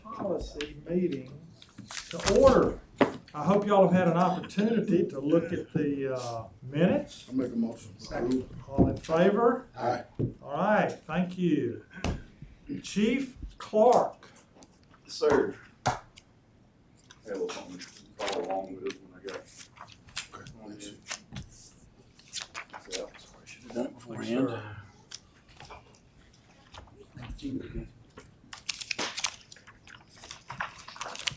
policy meeting to order. I hope y'all have had an opportunity to look at the minutes. I'll make a motion. Second. All in favor? Aye. All right, thank you. Chief Clark. Sir. Have something to follow along with when I got on here. So, should have done it beforehand. Sure.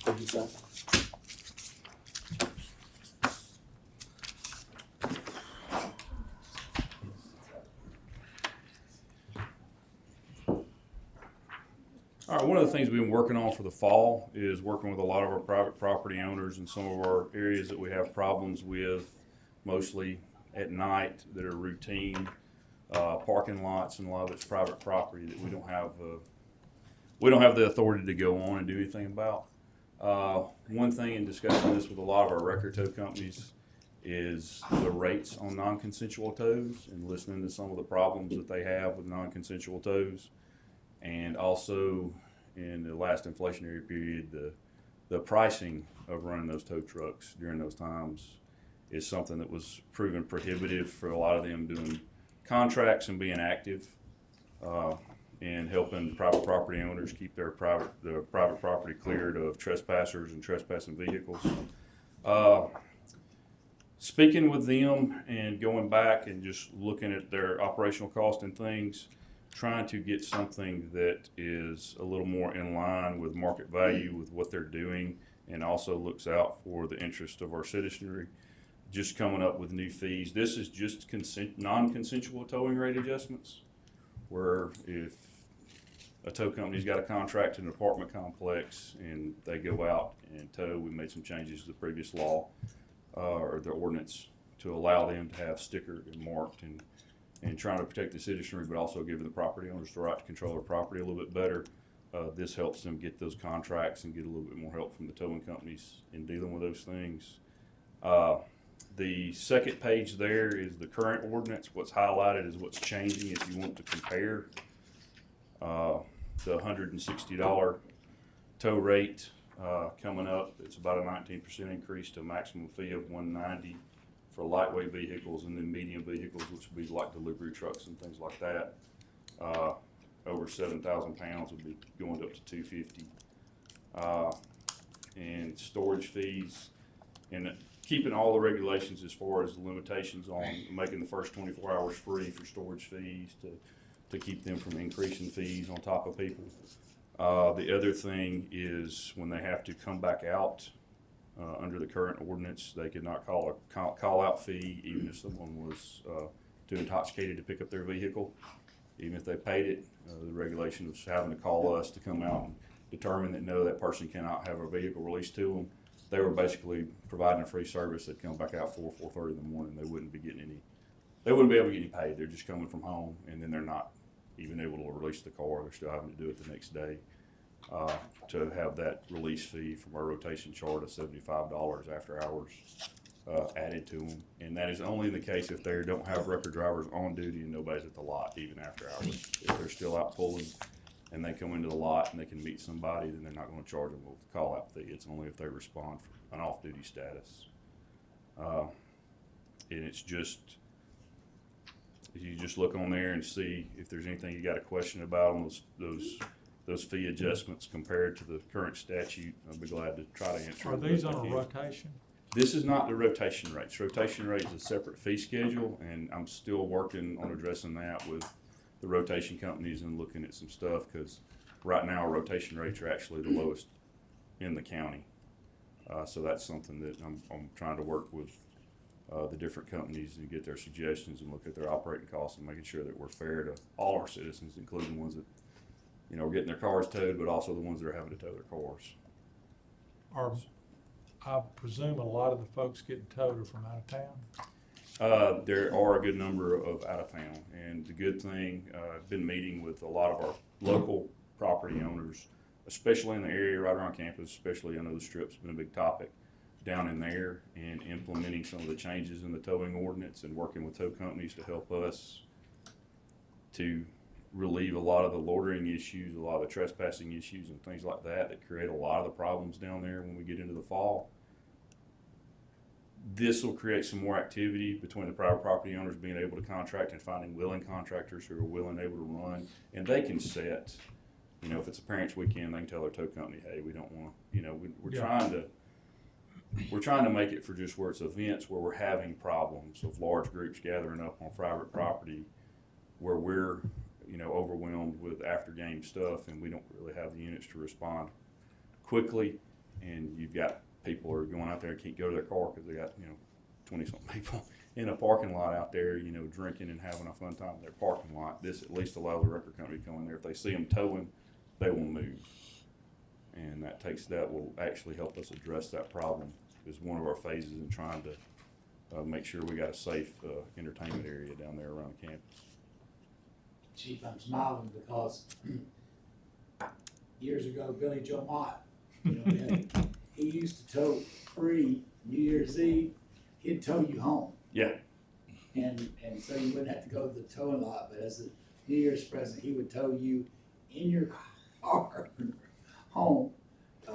Thank you, sir. All right, one of the things we've been working on for the fall is working with a lot of our private property owners in some of our areas that we have problems with, mostly at night, that are routine parking lots, and a lot of it's private property that we don't have the authority to go on and do anything about. One thing in discussing this with a lot of our record tow companies is the rates on non-consensual tows, and listening to some of the problems that they have with non-consensual tows. And also, in the last inflationary period, the pricing of running those tow trucks during those times is something that was proven prohibitive for a lot of them doing contracts and being active and helping private property owners keep their private property cleared of trespassers and trespassing vehicles. Speaking with them and going back and just looking at their operational cost and things, trying to get something that is a little more in line with market value with what they're doing, and also looks out for the interest of our citizenry. Just coming up with new fees. This is just non-consensual towing rate adjustments, where if a tow company's got a contract in an apartment complex and they go out and tow, we made some changes to the previous law or the ordinance to allow them to have stickered and marked, and trying to protect the citizenry, but also giving the property owners the right to control their property a little bit better. This helps them get those contracts and get a little bit more help from the towing companies in dealing with those things. The second page there is the current ordinance. What's highlighted is what's changing if you want to compare the $160 tow rate coming up. It's about a 19% increase to a maximum fee of $190 for lightweight vehicles, and then medium vehicles, which would be like delivery trucks and things like that. Over 7,000 pounds would be going up to $250. And storage fees, and keeping all the regulations as far as the limitations on making the first 24 hours free for storage fees to keep them from increasing fees on top of people. The other thing is when they have to come back out, under the current ordinance, they could not call a call-out fee, even if someone was too intoxicated to pick up their vehicle. Even if they paid it, the regulation was having to call us to come out and determine that no, that person cannot have a vehicle released to them. They were basically providing a free service. They'd come back out 4:30 in the morning. They wouldn't be getting any. They wouldn't be able to get any paid. They're just coming from home, and then they're not even able to release the car. They're still having to do it the next day. To have that release fee from our rotation chart of $75 after hours added to them. And that is only in the case if they don't have record drivers on duty and nobody's at the lot, even after hours. If they're still out pulling and they come into the lot and they can meet somebody, then they're not going to charge them with the call-out fee. It's only if they respond from an off-duty status. And it's just, you just look on there and see if there's anything you got a question about on those fee adjustments compared to the current statute. I'll be glad to try to answer. Are these on a rotation? This is not the rotation rates. Rotation rate is a separate fee schedule, and I'm still working on addressing that with the rotation companies and looking at some stuff, because right now our rotation rates are actually the lowest in the county. So that's something that I'm trying to work with the different companies and get their suggestions and look at their operating costs and making sure that we're fair to all our citizens, including ones that are getting their cars towed, but also the ones that are having to tow their cars. I presume a lot of the folks getting towed are from out of town? There are a good number of out of town, and the good thing, I've been meeting with a lot of our local property owners, especially in the area right around campus, especially I know the strip's been a big topic down in there, and implementing some of the changes in the towing ordinance and working with tow companies to help us to relieve a lot of the loitering issues, a lot of the trespassing issues and things like that create a lot of the problems down there when we get into the fall. This will create some more activity between the private property owners being able to contract and finding willing contractors who are willing, able to run, and they can set, you know, if it's a parents' weekend, they can tell their tow company, hey, we don't want to, you know, we're trying to make it for just where it's events where we're having problems of large groups gathering up on private property where we're, you know, overwhelmed with after game stuff and we don't really have the units to respond quickly, and you've got people who are going out there and can't go to their car because they got, you know, 20-something people in a parking lot out there, you know, drinking and having a fun time in their parking lot. This at least allows the record company to come in there. If they see them towing, they will move. And that will actually help us address that problem as one of our phases in trying to make sure we got a safe entertainment area down there around the campus. Chief, I'm smiling because years ago, Billy Joe Mott, you know, he used to tow free New Year's Eve. He'd tow you home. Yeah. And so you wouldn't have to go to the towing lot, but as a New Year's present, he would tow you in your car home.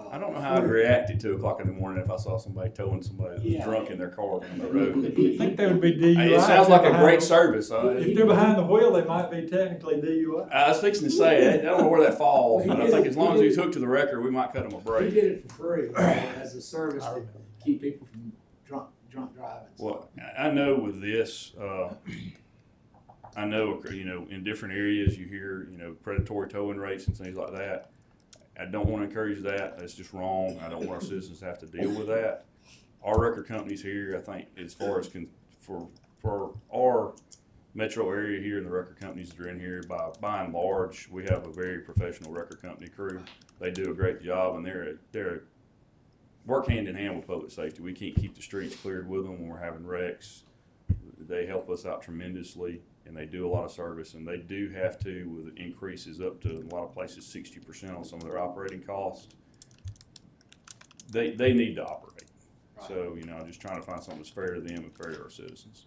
I don't know how I'd react at 2 o'clock in the morning if I saw somebody towing somebody that was drunk in their car down the road. I think they would be DUI. It sounds like a great service. If they're behind the wheel, they might be technically DUI. I was fixing to say, I don't know where that falls, but I think as long as he's hooked to the record, we might cut him a He break. did it for free as a service to keep people from drunk driving. Well, I know with this, I know, you know, in different areas you hear, you know, predatory towing rates and things like that. I don't want to encourage that. That's just wrong. I don't want our citizens to have to deal with that. Our record companies here, I think, as far as for our metro area here and the record companies that are in here, by and large, we have a very professional record company crew. They do a great job, and they're work hand in hand with public safety. We can't keep the streets cleared with them when we're having wrecks. They help us out tremendously, and they do a lot of service, and they do have to, with increases up to a lot of places 60% on some of their operating costs. They need to operate. Right. So, you know, I'm just trying to find something that's fair to them and fair to our citizens.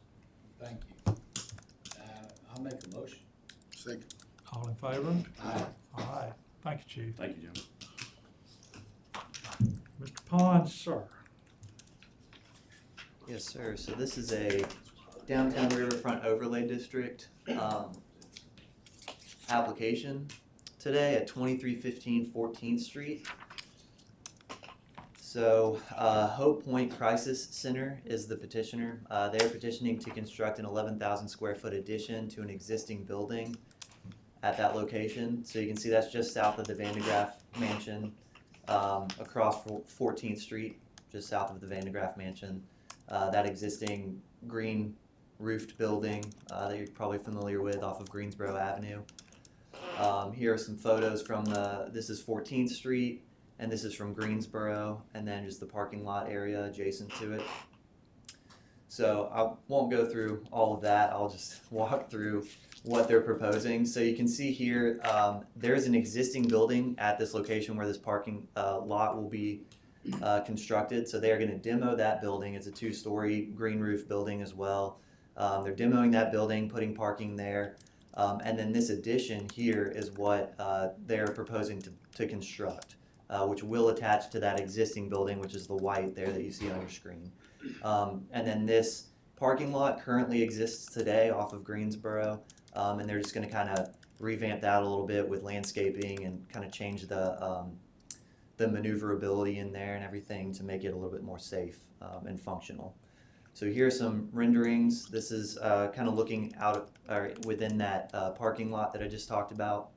Thank you. I'll make a motion. Second. All in favor? Aye. All right. Thank you, Chief. Thank you, Jim. Mr. Pond, sir. Yes, sir. So this is a downtown riverfront overlay district application today at 2315 14th Street. So Hope Point Crisis Center is the petitioner. They're petitioning to construct an 11,000 square foot addition to an existing building at that location. So you can see that's just south of the Vandegraff Mansion, across 14th Street, just south of the Vandegraff Mansion. That existing green roofed building that you're probably familiar with off of Greensboro Avenue. Here are some photos from this is 14th Street, and this is from Greensboro, and then just the parking lot area adjacent to it. So I won't go through all of that. I'll just walk through what they're proposing. So you can see here, there's an existing building at this location where this parking lot will be constructed. So they're going to demo that building. It's a 2-story green roof building as well. They're demoing that building, putting parking there. And then this addition here is what they're proposing to construct, which will attach to that existing building, which is the white there that you see on your screen. And then this parking lot currently exists today off of Greensboro, and they're just going to kind of revamp that a little bit with landscaping and kind of change the maneuverability in there and everything to make it a little bit more safe and functional. So here are some renderings. This is kind of looking out within that parking lot that I just talked about.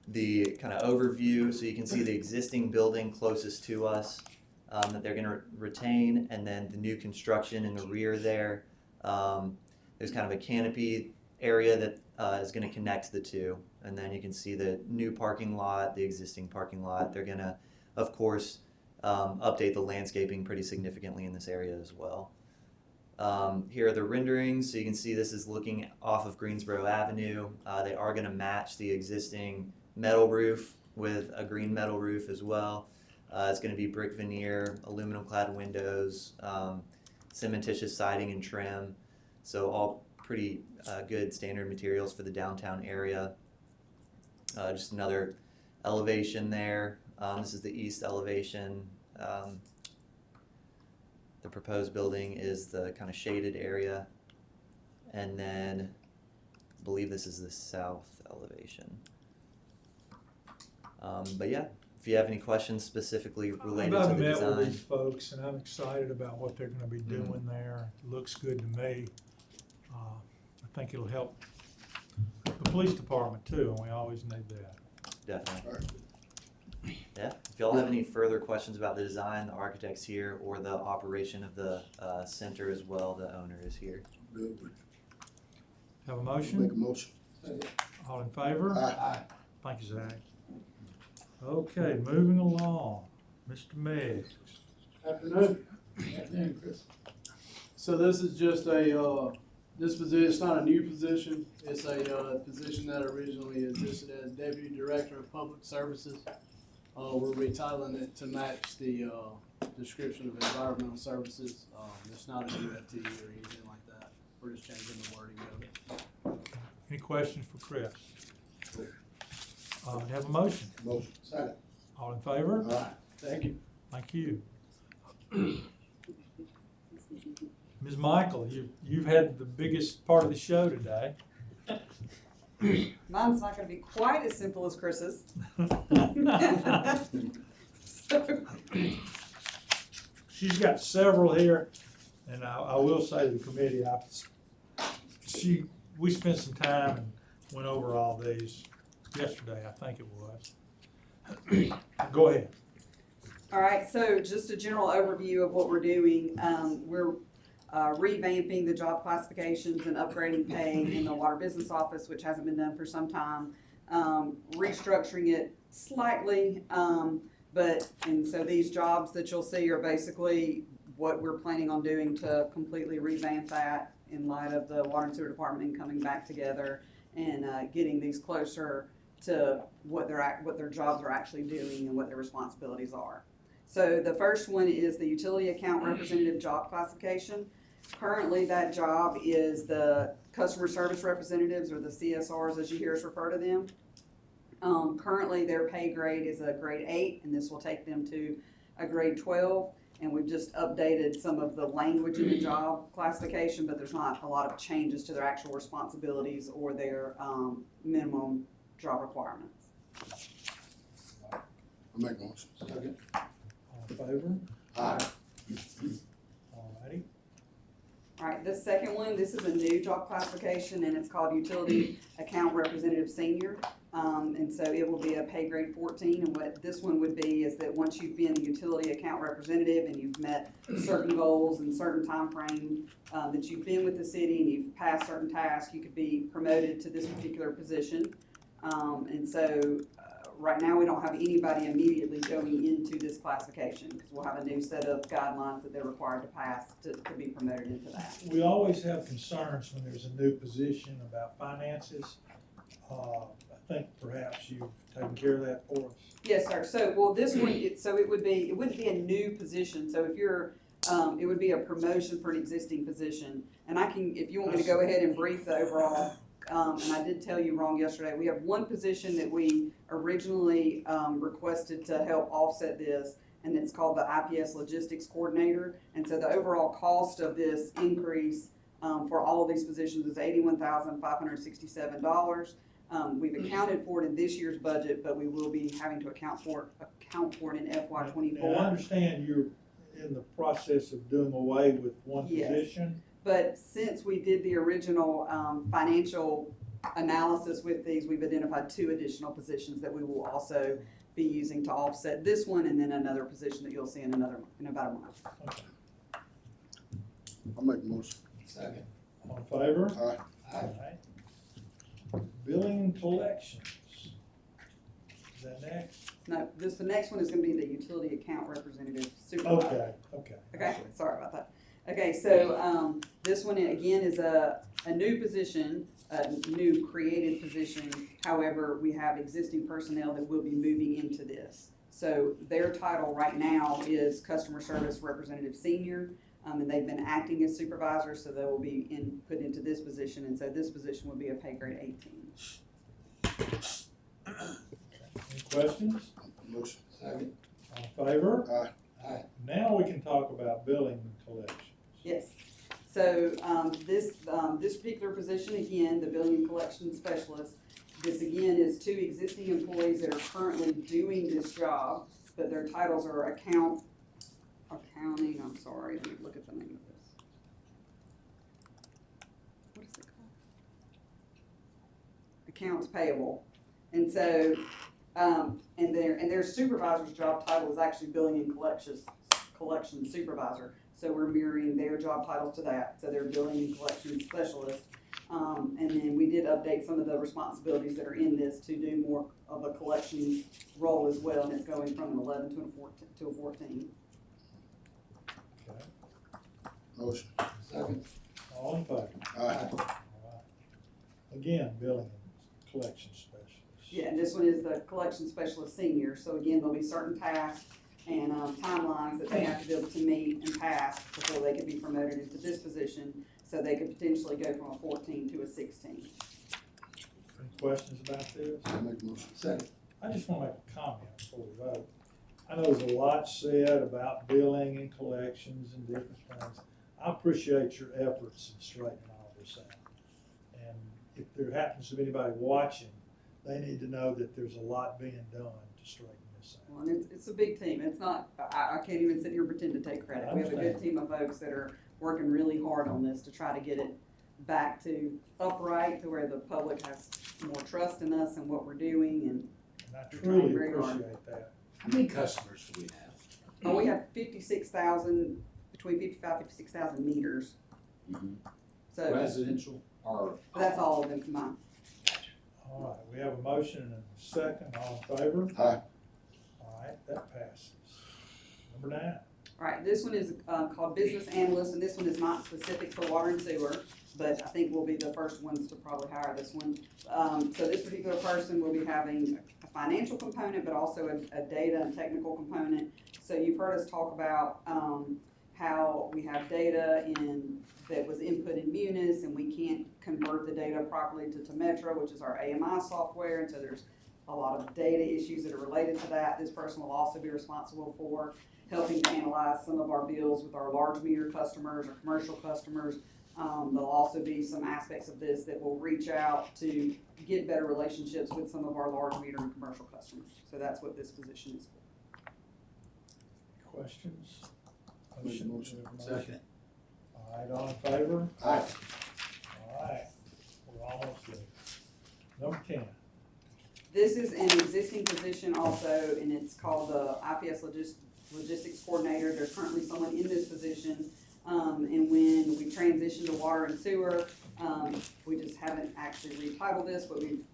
The kind of overview, so you can see the existing building closest to us that they're going to retain, and then the new construction in the rear there. There's kind of a canopy area that is going to connect the two, and then you can see the new parking lot, the existing parking lot. They're going to, of course, update the landscaping pretty significantly in this area as well. Here are the renderings, so you can see this is looking off of Greensboro Avenue. They are going to match the existing metal roof with a green metal roof as well. It's going to be brick veneer, aluminum clad windows, cementitious siding and trim. So all pretty good standard materials for the downtown area. Just another elevation there. This is the east elevation. The proposed building is the kind of shaded area. And then I believe this is the south elevation. But yeah, if you have any questions specifically related to I've the met with these design. folks and I'm excited about what they're gonna be doing there. It looks good to me. I think it'll help the police department too, and we always need that. Definitely. Yeah, if y'all have any further questions about the design, the architect's here, or the operation of the center as well, the owner is here. Good. Have a Make a motion? motion. All in favor? Aye. Thank you, Zach. Okay, moving along. Mr. Meggs. Afternoon. Afternoon, Chris. So this is just this position, it's not a new position. It's a position that originally existed as Deputy Director of Public Services. We're retitling it to match the description of environmental services. It's not a new FTE or anything like that. We're just changing the wording of it. Any questions for Chris? Have a motion? Motion. Second. All in favor? Aye. Thank you. Thank you. Ms. Michael, you've had the biggest part of the show today. Mine's not gonna be quite as simple as Chris's. So, She's got several here, and I will say to the committee, we spent some time and went over all these yesterday, I think it was. Go ahead. all right, so just a general overview of what we're doing. We're revamping the job classifications and upgrading pay in the water business office, which hasn't been done for some time. Restructuring it slightly, and so these jobs that you'll see are basically what we're planning on doing to completely revamp that in light of the water and sewer department coming back together and getting these closer to what their jobs are actually doing and what their responsibilities are. So the first one is the utility account representative job classification. Currently, that job is the customer service representatives, or the CSRs as you hear us refer to them. Currently, their pay grade is a grade 8, and this will take them to a grade 12. And we've just updated some of the language in the job classification, but there's not a lot of changes to their actual responsibilities or their minimum job requirements. I make a motion. Second. All in favor? Aye. Alrighty. All right, the second one, this is a new job classification, and it's called Utility Account Representative Senior. And so it will be a pay grade 14, and what this one would be is that once you've been a utility account representative and you've met certain goals and certain time frame that you've been with the city and you've passed certain tasks, you could be promoted to this particular position. And so right now we don't have anybody immediately going into this classification because we'll have a new set of guidelines that they're required to pass to be promoted into that. We always have concerns when there's a new position about finances. I think perhaps you've taken care of that for us. Yes, sir. So, well, this one, it wouldn't be a new position. So if you're, it would be a promotion for an existing position. And I can, if you want me to go ahead and brief the overall, and I did tell you wrong yesterday, we have one position that we originally requested to help offset this, and it's called the IPS Logistics Coordinator. And so the overall cost of this increase for all of these positions is $81,567. We've accounted for it in this year's budget, but we will be having to account for it in FY24. And I understand you're in the process of doing away with one Yes. position. But since we did the original financial analysis with these, we've identified 2 additional positions that we will also be using to offset this one, and then another position that you'll see in about a month. Okay. I make a motion. Second. All in favor? Aye. Alright. Billing and collections. Is that next? No, the next one is gonna be the utility account representative supervisor. Okay. Okay, sorry about that. Okay, so, this one again is a new position, a new created position. However, we have existing personnel that will be moving into this. So their title right now is Customer Service Representative Senior. And they've been acting as supervisors, so they will be put into this position, and so this position will be a pay grade 18. Any questions? Motion. Second. All in favor? Aye. Now we can talk about billing and collections. Yes. So, this particular position, again, the billing and collection specialist, this again is two existing employees that are currently doing this job, but their titles are accounting, I'm sorry, let me look at the name of this. What is it called? Accounts payable. And so, and their supervisor's job title is actually billing and collection supervisor. So we're mirroring their job titles to that, so they're billing and collection specialist. And then we did update some of the responsibilities that are in this to do more of a collections role as well, and it's going from an 11 to a 14. Okay. Motion. Second. All in favor? Aye. All right. Again, billing and collection specialist. Yeah, and this one is the collection specialist senior, so again, there'll be certain tasks and timelines that they have to be able to meet and pass before they can be promoted into this position, so they could potentially go from a 14 to a 16. Any questions about this? I make a motion. Second. I just want to make a comment before we vote. I know there's a lot said about billing and collections and different things. I appreciate your efforts in straightening all this out. And if there happens to be anybody watching, they need to know that there's a lot being done to straighten this out. Well, and it's a big team. It's not, I can't even sit here and pretend to take credit. We have a good team of folks that are working really hard on this to try to get it back to upright, to where the public has more trust in us and what we're doing, and And I You're truly trying very hard. appreciate that. How many customers do we have? we have 56,000, between 55, 56,000 meters. So Residential or? that's all of them combined. All right, we have a motion and a second. All in favor? Aye. All right, that passes. Number 9. All right, this one is called business analyst, and this one is not specific for water and sewer, but I think we'll be the first ones to probably hire this one. So this particular person will be having a financial component, but also a data and technical component. So you've heard us talk about how we have data that was input in Munis, and we can't convert the data properly to Temetra, which is our AMI software, and so there's a lot of data issues that are related to that. This person will also be responsible for helping to analyze some of our bills with our large meter customers or commercial customers. There'll also be some aspects of this that will reach out to get better relationships with some of our large meter and commercial customers. So that's what this position is for. Questions? Make a motion. Second. All right, all in favor? Aye. All right, we're almost there. Number 10. This is an existing position also, and it's called the IPS Logistics Coordinator. There's currently someone in this position, and when we transition to water and sewer, we just haven't actually retitled this, but we've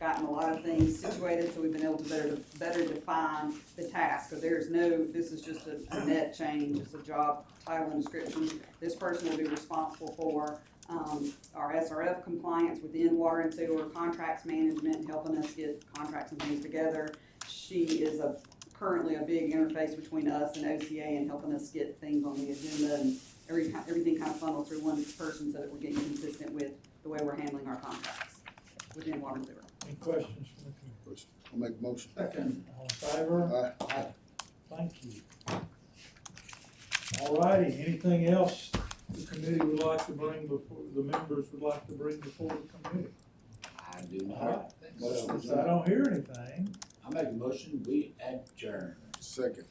gotten a lot of things situated, so we've been able to better define the task. So this is just a net change. It's a job title and description. This person will be responsible for our SRF compliance within water and sewer, contracts management, helping us get contracts and things together. She is currently a big interface between us and OCA and helping us get things on the agenda, and everything kind of funnels through one person so that we're getting consistent with the way we're handling our contracts within water and sewer. Any questions from the committee? I'll make a motion. Second. All in favor? Aye. Thank you. All righty, anything else the committee would like to bring before, the members would like to bring before the committee? I do All right. not think so. Since I don't hear anything, I make a motion, we adjourn. Second.